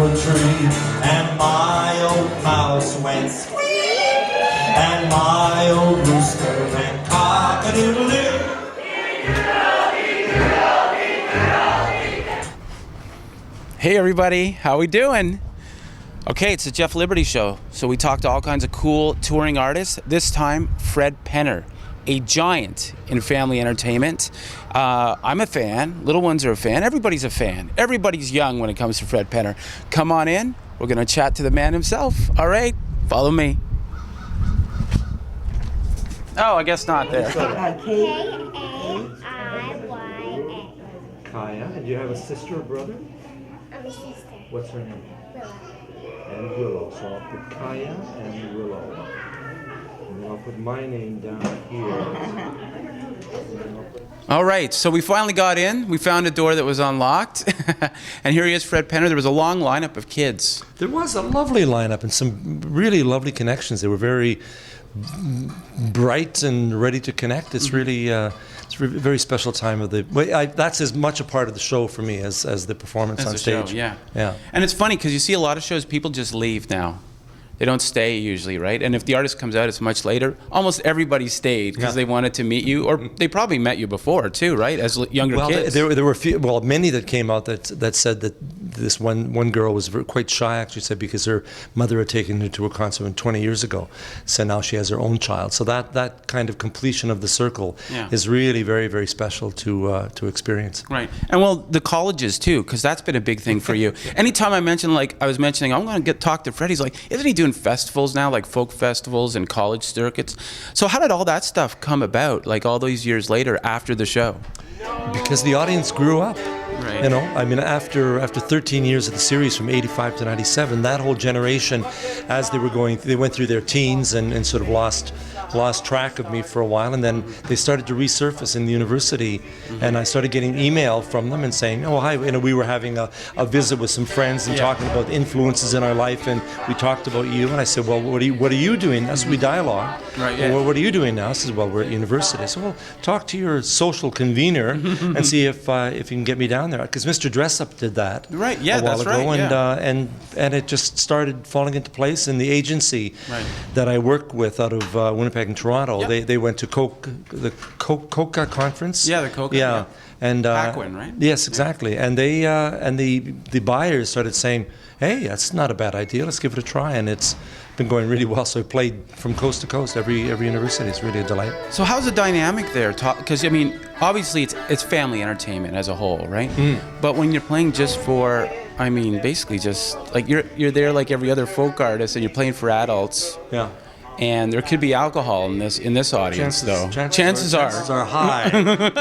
apple tree, and my old mouse went squeak, and my old rooster went cock-a-doodle-doo. Hey everybody, how we doing? Okay, it's the Jeff Liberty Show. So we talked to all kinds of cool touring artists. This time, Fred Penner, a giant in family entertainment. I'm a fan. Little ones are a fan. Everybody's a fan. Everybody's young when it comes to Fred Penner. Come on in. We're going to chat to the man himself. All right, follow me. Oh, I guess not there. K-A-I-Y-A. Kaya, and do you have a sister or brother? I'm a sister. What's her name? Willow. And Willow. So I'll put Kaya and Willow. And then I'll put my name down here. All right, so we finally got in. We found a door that was unlocked. And here he is, Fred Penner. There was a long lineup of kids. There was a lovely lineup and some really lovely connections. They were very bright and ready to connect. It's really it's a very special time of the. That's as much a part of the show for me as the performance on the stage. Show, yeah. Yeah. And it's funny because you see a lot of shows, people just leave now. They don't stay usually, right? And if the artist comes out, it's much later. Almost everybody stayed because they wanted to meet you, or they probably met you before too, right? As younger kids. There were many that came out that said that this one girl was quite shy. Actually, said because her mother had taken her to a concert 20 years ago, so now she has her own child. So that kind of completion of the circle is really very, very special to experience. Right, and well, the colleges too, because that's been a big thing for you. Anytime I mention, like I was mentioning, I'm going to talk to Fred. He's like, isn't he doing festivals now, like folk festivals and college circuits? So how did all that stuff come about, like all these years later after the show? Because the audience grew up. Right. You know, I mean, after 13 years of the series, from 85 to 97, that whole generation, as they went through their teens and sort of lost track of me for a while, and then they started to resurface in the university, and I started getting email from them and saying, oh, hi, we were having a visit with some friends and talking about influences in our life, and we talked about you, and I said, well, what are you doing? That's we dialogue. Right, well, what are you doing now? I said, well, we're at university. So, well, talk to your social convener and see if you can get me down there, because Mr. Dressup did that a while ago, and it just started falling into place. And the agency that I work with out of Winnipeg and Toronto, they went to the COCA conference. Yeah, the COCA. And Paquin, right? Yes, exactly. And they and the buyers started saying, hey, that's not a bad idea. Let's give it a try. And it's been going really well. So I played from coast to coast, every university. It's really a delight. So how's the dynamic there? Because I mean, obviously it's family entertainment as a whole, right? But when you're playing just for, I mean, basically just like you're there like every other folk artist, and you're playing for adults. Yeah. And there could be alcohol in this audience, though. Chances are high.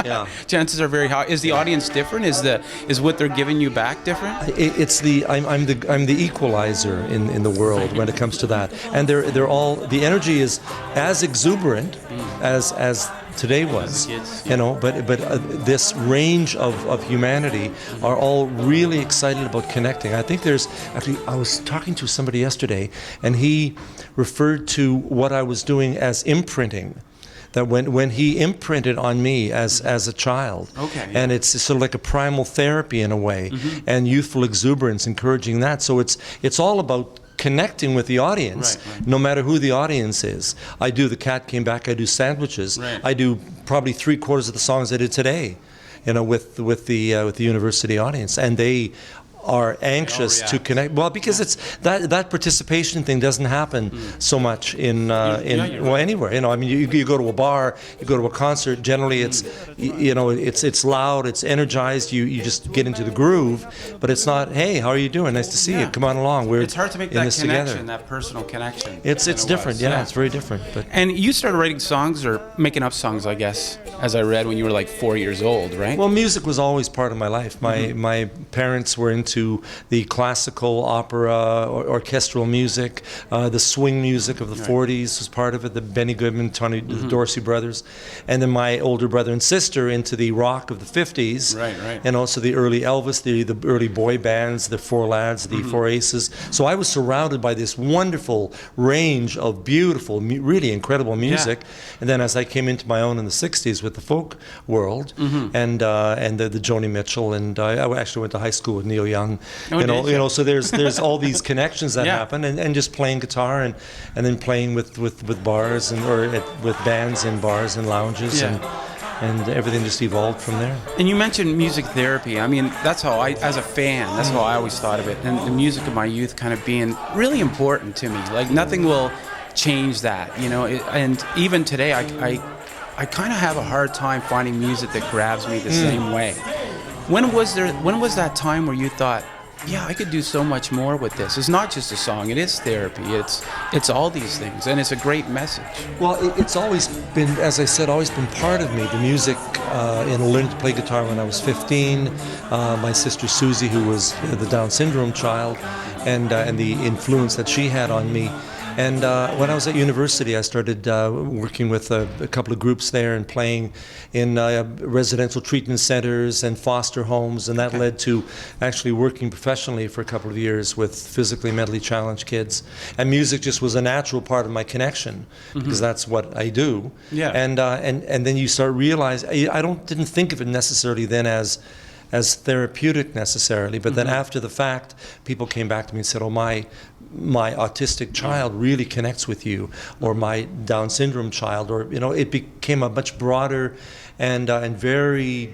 Yeah. Chances are very high. Is the audience different? Is what they're giving you back different? I'm the equalizer in the world when it comes to that, and they're all, the energy is as exuberant as today was, you know, but this range of humanity are all really excited about connecting. I think I was talking to somebody yesterday, and he referred to what I was doing as imprinting. That when he imprinted on me as a child, and it's sort of like a primal therapy in a way, and youthful exuberance, encouraging that. So it's all about connecting with the audience, no matter who the audience is. I do The Cat Came Back, I do Sandwiches, I do probably 3/4 of the songs I did today, you know, with the university audience, and they are anxious to connect. Well, because it's that participation thing doesn't happen so much in anywhere. You know, I mean, you go to a bar, you go to a concert. Generally, it's it's loud, it's energized. You just get into the groove, but it's not. Hey, how are you doing? Nice to see you. Come on along. It's hard to make that connection, together. That personal connection. It's different. Yeah, it's very different. But and you started writing songs or making up songs, I guess, as I read, when you were like 4 years old, right? Well, music was always part of my life. My parents were into the classical, opera, orchestral music, the swing music of the 40s was part of it, the Benny Goodman, Tony, the Dorsey brothers, and then my older brother and sister into the rock of the 50s, and also the early Elvis, the early boy bands, the Four Lads, the Four Aces. So I was surrounded by this wonderful range of beautiful, really incredible music, and then as I came into my own in the 60s with the folk world, and the Joni Mitchell, and I actually went to high school with Neil Young, young. Oh, you did you? So there's all these connections that Yeah. happen, and just playing guitar and then playing with bars with bands in bars and lounges, Yeah. and everything just evolved from there. And you mentioned music therapy. I mean, that's how as a fan, that's how I always thought of it. And the music of my youth kind of being really important to me. Like nothing will change that, and even today, I kind of have a hard time finding music that grabs me the same way. When was that time where you thought, yeah, I could do so much more with this? It's not just a song; it is therapy. It's all these things, and it's a great message. Well, it's always been, as I said, always been part of me. The music, I learned to play guitar when I was 15. My sister Susie, who was the Down syndrome child, and the influence that she had on me. And when I was at university, I started working with a couple of groups there and playing in residential treatment centers and foster homes, and that led to actually working professionally for a couple of years with physically and mentally challenged kids. And music just was a natural part of my connection because that's what I do. Yeah. And then you start realizing, I didn't think of it necessarily then as therapeutic necessarily, but then after the fact, people came back to me and said, "Oh, my autistic child really connects with you," or "my Down syndrome child," or it became a much broader and very,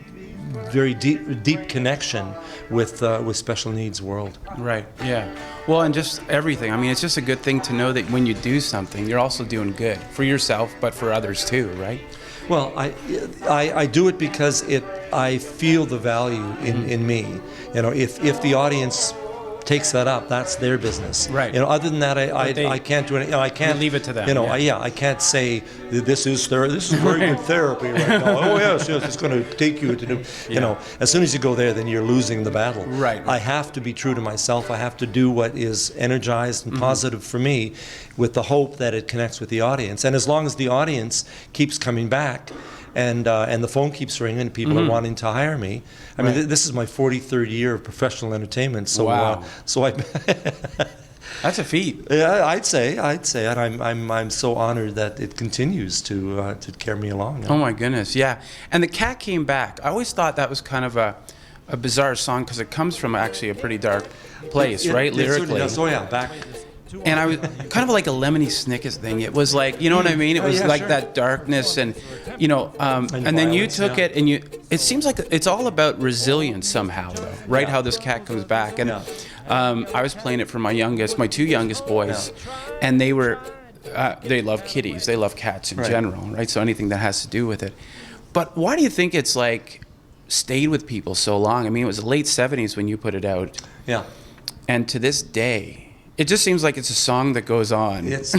very deep connection with special needs world. Right. Yeah. Well, and just everything. I mean, it's just a good thing to know that when you do something, you're also doing good for yourself, but for others too, right? Well, I do it because I feel the value in me. If the audience takes that up, that's their business. Right. Other than that, I can't do anything. I can't leave it to them. I can't say this is very good therapy right now. Oh yes, it's going to take you to do. As soon as you go there, then you're losing the battle. Right. I have to be true to myself. I have to do what is energized and positive for me, with the hope that it connects with the audience. And as long as the audience keeps coming back, and the phone keeps ringing, and people are wanting to hire me. I mean, this is my 43rd year of professional entertainment. So, wow. I. That's a feat. Yeah, I'd say, and I'm so honored that it continues to carry me along. Oh my goodness, yeah. And The Cat Came Back. I always thought that was kind of a bizarre song because it comes from actually a pretty dark place, right? Lyrically. Oh yeah, back. And I was kind of like a Lemony Snicket thing. It was like, you know what I mean? It was like that darkness, and and then you took it, and it seems like it's all about resilience somehow, though, right? Yeah. How this cat comes back. And I was playing it for my two youngest boys, and they love kitties. They love cats in general, right? So anything that has to do with it. But why do you think it's like stayed with people so long? I mean, it was the late 70s when you put it out. Yeah. And to this day, it just seems like it's a song that goes on. It's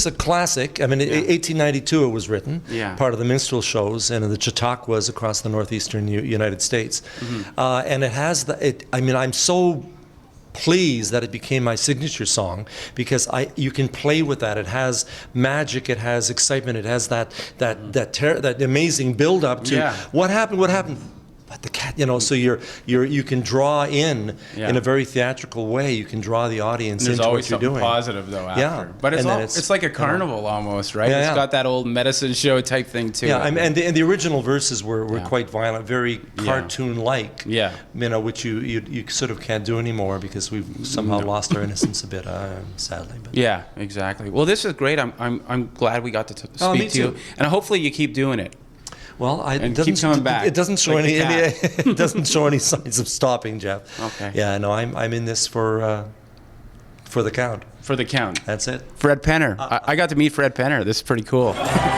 a classic. I mean, 1892 it was written, part of the minstrel shows and the Chautauquas across the northeastern United States. And it has I'm so pleased that it became my signature song because you can play with that. It has magic, it has excitement, it has that amazing build up to what happened. But the cat, so you can draw in a very theatrical way. You can draw the audience into what you're doing. There's always something positive though after. Yeah, but it's like a carnival almost, right? Yeah, it's got that old medicine show type thing too. Yeah, and the original verses were quite violent, very cartoon-like. Yeah. Which you sort of can't do anymore because we've somehow lost our innocence a bit, sadly. But. Yeah, exactly. Well, this is great. I'm glad we got to speak to too. you, and hopefully you keep doing it. Well, keep coming back. It doesn't show it doesn't show any signs of stopping, Jeff. Okay. Yeah, no, I'm in this for the count. For the count. That's it. Fred Penner. I got to meet Fred Penner. This is pretty cool. Everybody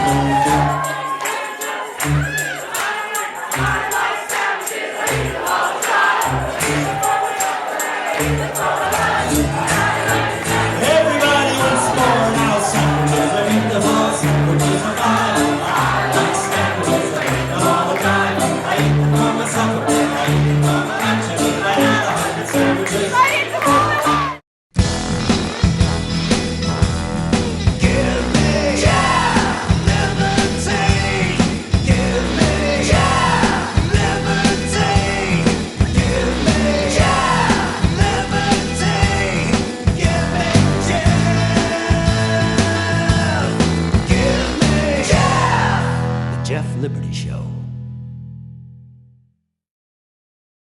wants more now. Something's in the house, which is a fire. I like snappers all the time. I eat them from a supper. I eat them from a lunch. And I had 100 sandwiches. Jeff Liberty Show.